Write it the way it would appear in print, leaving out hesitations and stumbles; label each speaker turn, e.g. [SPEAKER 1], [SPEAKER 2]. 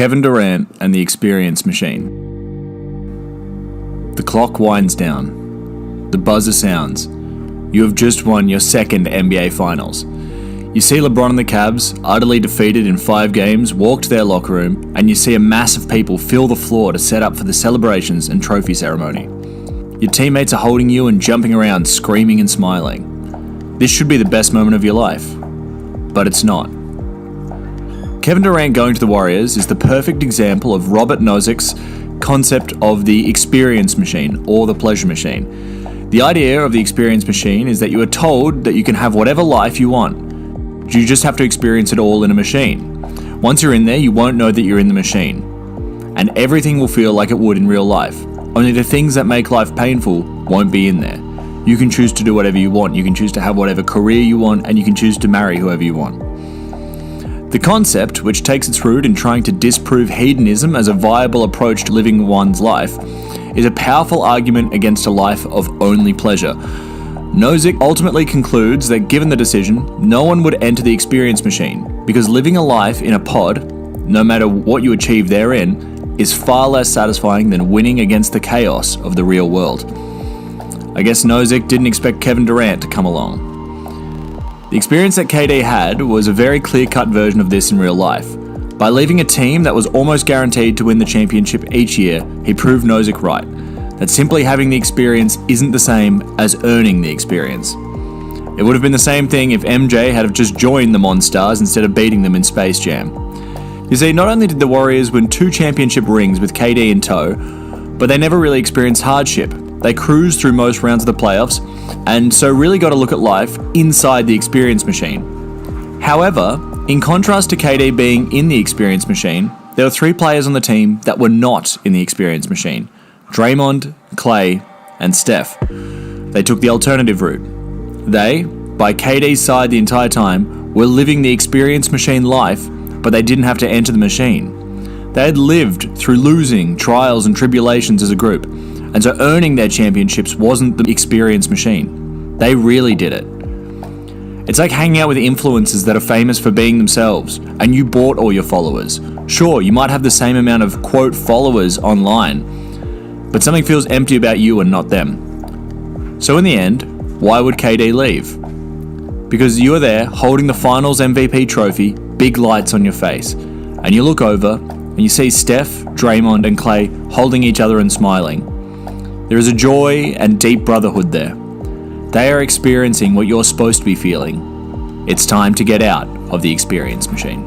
[SPEAKER 1] Kevin Durant and the experience machine. The clock winds down. The buzzer sounds. You have just won your second NBA Finals. You see LeBron and the Cavs, utterly defeated in 5 games, walk to their locker room, and you see a mass of people fill the floor to set up for the celebrations and trophy ceremony. Your teammates are holding you and jumping around, screaming and smiling. This should be the best moment of your life, but it's not. Kevin Durant going to the Warriors is the perfect example of Robert Nozick's concept of the experience machine or the pleasure machine. The idea of the experience machine is that you are told that you can have whatever life you want. You just have to experience it all in a machine. Once you're in there, you won't know that you're in the machine. And everything will feel like it would in real life. Only the things that make life painful won't be in there. You can choose to do whatever you want. You can choose to have whatever career you want, and you can choose to marry whoever you want. The concept, which takes its root in trying to disprove hedonism as a viable approach to living one's life, is a powerful argument against a life of only pleasure. Nozick ultimately concludes that given the decision, no one would enter the experience machine, because living a life in a pod, no matter what you achieve therein, is far less satisfying than winning against the chaos of the real world. I guess Nozick didn't expect Kevin Durant to come along. The experience that KD had was a very clear-cut version of this in real life. By leaving a team that was almost guaranteed to win the championship each year, he proved Nozick right. That simply having the experience isn't the same as earning the experience. It would have been the same thing if MJ had have just joined the Monstars instead of beating them in Space Jam. You see, not only did the Warriors win 2 championship rings with KD in tow, but they never really experienced hardship. They cruised through most rounds of the playoffs, and so really got to look at life inside the experience machine. However, in contrast to KD being in the experience machine, there were 3 players on the team that were not in the experience machine: Draymond, Clay, and Steph. They took the alternative route. They, by KD's side the entire time, were living the experience machine life, but they didn't have to enter the machine. They had lived through losing, trials and tribulations as a group, and so earning their championships wasn't the experience machine. They really did it. It's like hanging out with influencers that are famous for being themselves, and you bought all your followers. Sure, you might have the same amount of, quote, followers online, but something feels empty about you and not them. So in the end, why would KD leave? Because you are there holding the Finals MVP trophy, big lights on your face, and you look over and you see Steph, Draymond and Clay holding each other and smiling. There is a joy and deep brotherhood there. They are experiencing what you're supposed to be feeling. It's time to get out of the experience machine.